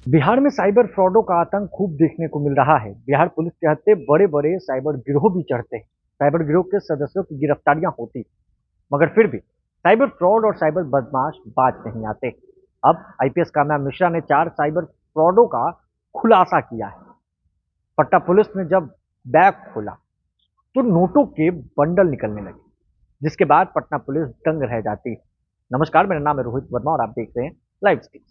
बिहार में साइबर फ्रॉडों का आतंक खूब देखने को मिल रहा है। बिहार पुलिस के हत्थे बड़े बड़े साइबर गिरोह भी चढ़ते हैं। साइबर गिरोह के सदस्यों की गिरफ्तारियां होती, मगर फिर भी साइबर फ्रॉड और साइबर बदमाश बाज नहीं आते। अब आईपीएस काम्या मिश्रा ने 4 साइबर फ्रॉडों का खुलासा किया है। पटना पुलिस ने जब बैग खोला तो नोटों के बंडल निकलने लगे, जिसके बाद पटना पुलिस दंग रह जाती है। नमस्कार, मेरा नाम है रोहित वर्मा और आप देख रहे हैं लाइव स्ट्रीम।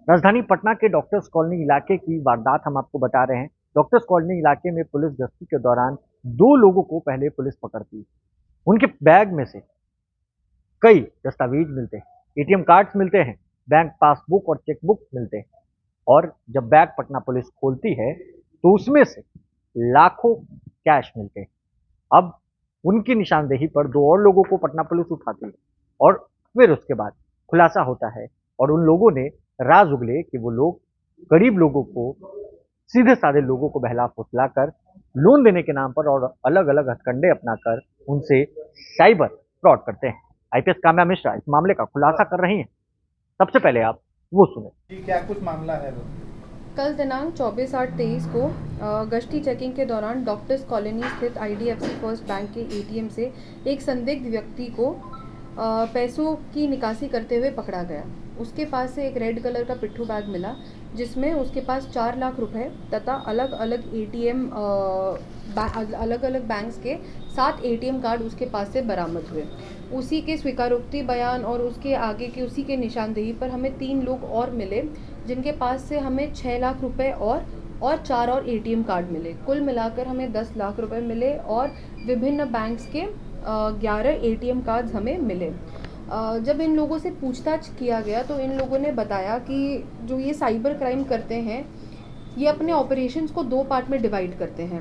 राजधानी पटना के डॉक्टर्स कॉलोनी इलाके की वारदात हम आपको बता रहे हैं। डॉक्टर्स कॉलोनी इलाके में पुलिस गश्ती के दौरान 2 लोगों को पहले पुलिस पकड़ती है। उनके बैग में से कई दस्तावेज मिलते हैं, एटीएम कार्ड्स मिलते हैं, बैंक पासबुक और चेकबुक मिलते हैं। और जब बैग पटना पुलिस खोलती है तो उसमें से लाखों कैश मिलते हैं। अब उनकी निशानदेही पर 2 और लोगों को पटना पुलिस उठाती है और फिर उसके बाद खुलासा होता है और उन लोगों ने राज उगले कि वो लोग गरीब लोगों को, सीधे साधे लोगों को बहला फुसला कर लोन देने के नाम पर और अलग अलग हथकंडे अपनाकर उनसे साइबर फ्रॉड करते हैं। आईपीएस काम्या मिश्रा इस मामले का खुलासा कर रही हैं। सबसे पहले आप वो सुने। जी, क्या कुछ मामला है वो? कल दिनांक 24/8/23 को गश्ती चेकिंग के दौरान डॉक्टर्स कॉलोनी स्थित आईडीएफसी फर्स्ट बैंक के एटीएम से एक संदिग्ध व्यक्ति को पैसों की निकासी करते हुए पकड़ा गया। उसके पास से एक रेड कलर का पिट्ठू बैग मिला, जिसमें उसके पास 4 लाख रुपए तथा अलग अलग बैंक्स के 7 एटीएम कार्ड उसके पास से बरामद हुए। उसी के स्वीकारोक्ति बयान और उसके आगे के उसी के निशानदेही पर हमें 3 लोग और मिले, जिनके पास से हमें 6 लाख रुपए और 4 और एटीएम कार्ड मिले। कुल मिलाकर हमें 10 लाख रुपए मिले और विभिन्न बैंक्स के 11 एटीएम कार्ड्स हमें मिले। जब इन लोगों से पूछताछ किया गया तो इन लोगों ने बताया कि जो ये साइबर क्राइम करते हैं, ये अपने ऑपरेशंस को 2 पार्ट में डिवाइड करते हैं।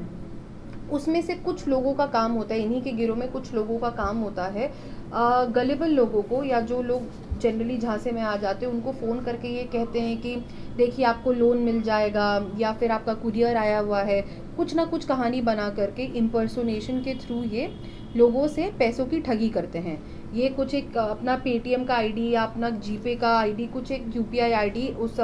उसमें से कुछ लोगों का काम होता है, इन्हीं के गिरोह में कुछ लोगों का काम होता है गलिबल लोगों को, या जो लोग जनरली झांसे में आ जाते हैं, उनको फ़ोन करके ये कहते हैं कि देखिए आपको लोन मिल जाएगा या फिर आपका कुरियर आया हुआ है। कुछ ना कुछ कहानी बना करके इम्पर्सोनेशन के थ्रू ये लोगों से पैसों की ठगी करते हैं। ये कुछ एक अपना पेटीएम का आईडी या अपना जीपे का आईडी, कुछ एक यूपीआई आईडी उस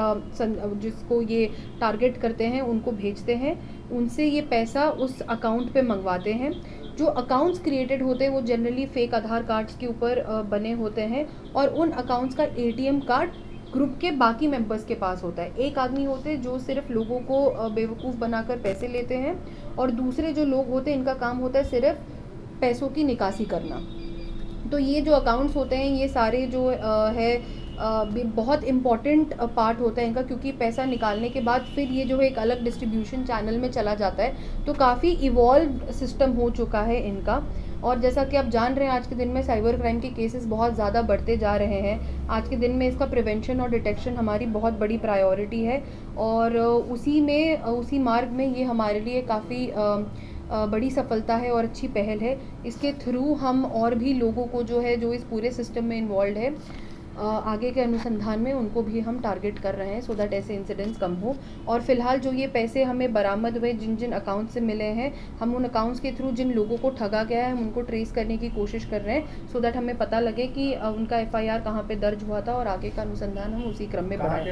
जिसको ये टारगेट करते हैं उनको भेजते हैं। उनसे ये पैसा उस अकाउंट पे मंगवाते हैं। जो अकाउंट्स क्रिएटेड होते हैं वो जनरली फेक आधार कार्ड्स के ऊपर बने होते हैं और उन अकाउंट्स का एटीएम कार्ड ग्रुप के बाकी मेंबर्स के पास होता है। एक आदमी होते हैं जो सिर्फ लोगों को बेवकूफ़ बनाकर पैसे लेते हैं और दूसरे जो लोग होते हैं इनका काम होता है सिर्फ पैसों की निकासी करना। तो ये जो अकाउंट्स होते हैं ये सारे जो बहुत इम्पॉर्टेंट पार्ट होता है इनका, क्योंकि पैसा निकालने के बाद फिर ये जो है एक अलग डिस्ट्रीब्यूशन चैनल में चला जाता है। तो काफ़ी इवॉल्व सिस्टम हो चुका है इनका। और जैसा कि आप जान रहे हैं आज के दिन में साइबर क्राइम के केसेस बहुत ज़्यादा बढ़ते जा रहे हैं। आज के दिन में इसका प्रिवेंशन और डिटेक्शन हमारी बहुत बड़ी प्रायोरिटी है और उसी मार्ग में ये हमारे लिए काफ़ी बड़ी सफलता है और अच्छी पहल है। इसके थ्रू हम और भी लोगों को जो है जो इस पूरे सिस्टम में इन्वॉल्व है आगे के अनुसंधान में उनको भी हम टारगेट कर रहे हैं, सो दैट ऐसे इंसिडेंट्स कम हो। और फिलहाल जो ये पैसे हमें बरामद हुए जिन जिन अकाउंट से मिले हैं, हम उन अकाउंट्स के थ्रू जिन लोगों को ठगा गया है हम उनको ट्रेस करने की कोशिश कर रहे हैं, सो दैट हमें पता लगे कि उनका एफआईआर कहाँ पे दर्ज हुआ था और आगे का अनुसंधान हम उसी क्रम में बढ़ाएं।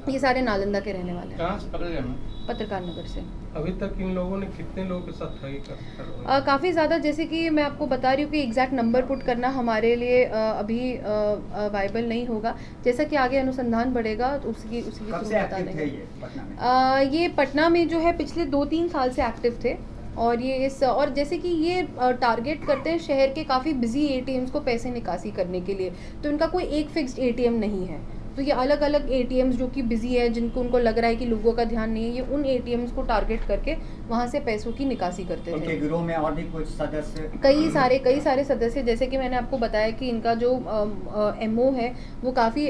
ये सारे नालंदा के रहने वाले हैं। कहाँ से पकड़े गए? पत्रकार नगर से। अभी तक इन लोगों ने कितने लोगों के साथ ठगी कर काफ़ी ज़्यादा, जैसे कि मैं आपको बता रही हूँ कि एग्जैक्ट नंबर पुट करना हमारे लिए अभी वाइबल नहीं होगा। जैसा कि आगे अनुसंधान बढ़ेगा तो उसकी बता देंगे। ये पटना में जो है पिछले 2-3 साल से एक्टिव थे और और जैसे कि ये टारगेट करते हैं शहर के काफ़ी बिजी एटीएम्स को पैसे निकासी करने के लिए। तो इनका कोई एक फिक्स्ड एटीएम नहीं है, तो ये अलग अलग एटीएम्स जो कि बिजी है, जिनको उनको लग रहा है कि लोगों का ध्यान नहीं है, ये उन एटीएम्स को टारगेट करके वहाँ से पैसों की निकासी करते थे। गिरोह में और भी कुछ सदस्य, कई सारे सदस्य, जैसे कि मैंने आपको बताया कि इनका जो एमओ है वो काफ़ी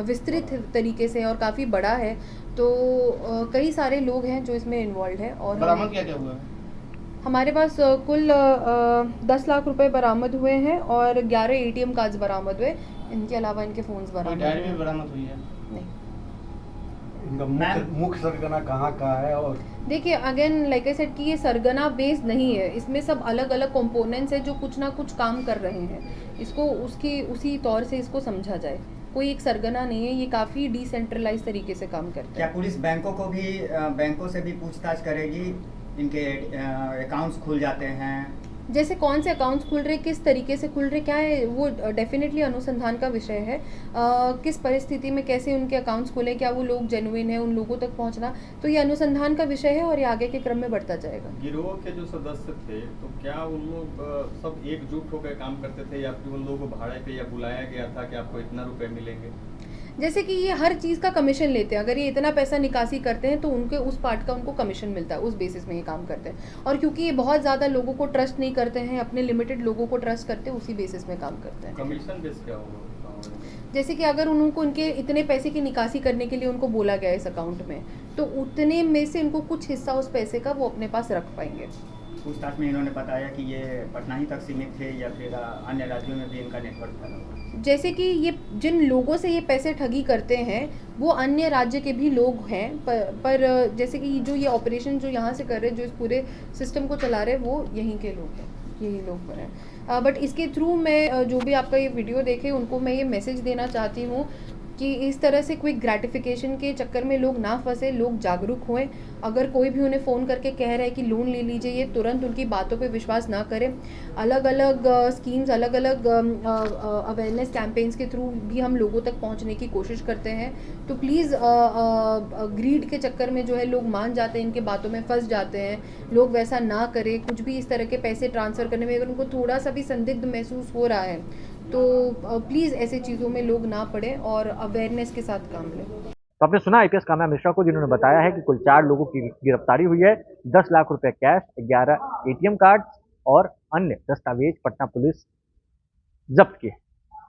विस्तृत तरीके से और काफ़ी बड़ा है। तो कई सारे लोग हैं जो इसमें इन्वॉल्व है। और बरामद क्या हुआ है? हमारे पास कुल 10 लाख रुपए बरामद हुए हैं और 11 एटीएम कार्ड्स बरामद हुए। इनके अलावा इनके फोन्स बरामद डायरी भी बरामद हुई है? नहीं। इनका मुख्य सरगना कहाँ का है? और देखिए अगेन लाइक आई सेड कि ये सरगना बेस्ड नहीं है, इसमें सब अलग अलग कंपोनेंट्स है जो कुछ ना कुछ काम कर रहे हैं। इसको उसी तौर से इसको समझा जाए। कोई एक सरगना नहीं है, ये काफ़ी डिसेंट्रलाइज तरीके से काम करते क्या हैं। पुलिस बैंकों से भी पूछताछ करेगी? इनके अकाउंट्स खुल जाते हैं। जैसे कौन से अकाउंट्स खुल रहे, किस तरीके से खुल रहे, क्या है वो डेफिनेटली अनुसंधान का विषय है। किस परिस्थिति में कैसे उनके अकाउंट्स खुले, क्या वो लोग जेन्युइन है, उन लोगों तक पहुंचना, तो ये अनुसंधान का विषय है और ये आगे के क्रम में बढ़ता जाएगा। गिरोह के जो सदस्य थे तो क्या उन लोग सब एकजुट होकर काम करते थे या फिर उन लोगों को भाड़े पे या बुलाया गया था कि आपको इतना रुपए मिलेंगे? जैसे कि ये हर चीज़ का कमीशन लेते हैं, अगर ये इतना पैसा निकासी करते हैं तो उनके उस पार्ट का उनको कमीशन मिलता है, उस बेसिस में ये काम करते हैं। और क्योंकि ये बहुत ज़्यादा लोगों को ट्रस्ट नहीं करते हैं, अपने लिमिटेड लोगों को ट्रस्ट करते हैं, उसी बेसिस में काम करते हैं। कमीशन बेस क्या होगा? जैसे कि अगर उनको उनके इतने पैसे की निकासी करने के लिए उनको बोला गया इस अकाउंट में, तो उतने में से उनको कुछ हिस्सा उस पैसे का वो अपने पास रख पाएंगे। पूछताछ में इन्होंने बताया कि ये पटना ही तक सीमित थे या फिर अन्य राज्यों में भी इनका नेटवर्क था। जैसे कि ये जिन लोगों से ये पैसे ठगी करते हैं वो अन्य राज्य के भी लोग हैं, पर जैसे कि जो ये ऑपरेशन जो यहाँ से कर रहे हैं, जो इस पूरे सिस्टम को चला रहे हैं, वो यहीं के लोग हैं, यही लोग हैं। बट इसके थ्रू मैं जो भी आपका ये वीडियो देखे उनको मैं ये मैसेज देना चाहती हूँ कि इस तरह से क्विक ग्रेटिफिकेशन के चक्कर में लोग ना फंसे, लोग जागरूक हों। अगर कोई भी उन्हें फ़ोन करके कह रहा है कि लोन ले लीजिए, ये तुरंत उनकी बातों पे विश्वास ना करें। अलग अलग स्कीम्स, अलग अलग अवेयरनेस कैंपेन्स के थ्रू भी हम लोगों तक पहुंचने की कोशिश करते हैं। तो प्लीज़ ग्रीड के चक्कर में जो है लोग मान जाते हैं, इनके बातों में फंस जाते हैं। लोग वैसा ना करें। कुछ भी इस तरह के पैसे ट्रांसफ़र करने में अगर उनको थोड़ा सा भी संदिग्ध महसूस हो रहा है तो प्लीज़ ऐसे चीज़ों में लोग ना पड़े और अवेयरनेस के साथ काम लें। तो आपने सुना आईपीएस काम्या मिश्रा को, जिन्होंने बताया है कि कुल 4 लोगों की गिरफ्तारी हुई है। 10 लाख रुपए कैश, 11 एटीएम कार्ड और अन्य दस्तावेज पटना पुलिस जब्त किए।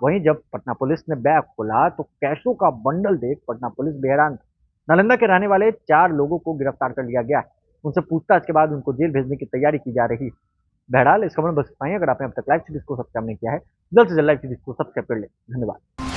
वहीं जब पटना पुलिस ने बैग खोला तो कैशों का बंडल देख पटना पुलिस बेहरान थी। नालंदा के रहने वाले 4 लोगों को गिरफ्तार कर लिया गया है। उनसे पूछताछ के बाद उनको जेल भेजने की तैयारी की जा रही है। बहरहाल इस खबर में बस इतना ही। अगर आपने अब तक लाइव सीरीज को सब्सक्राइब नहीं किया है, जल्द से जल्द लाइव सीरीज को सब्सक्राइब कर ले। धन्यवाद।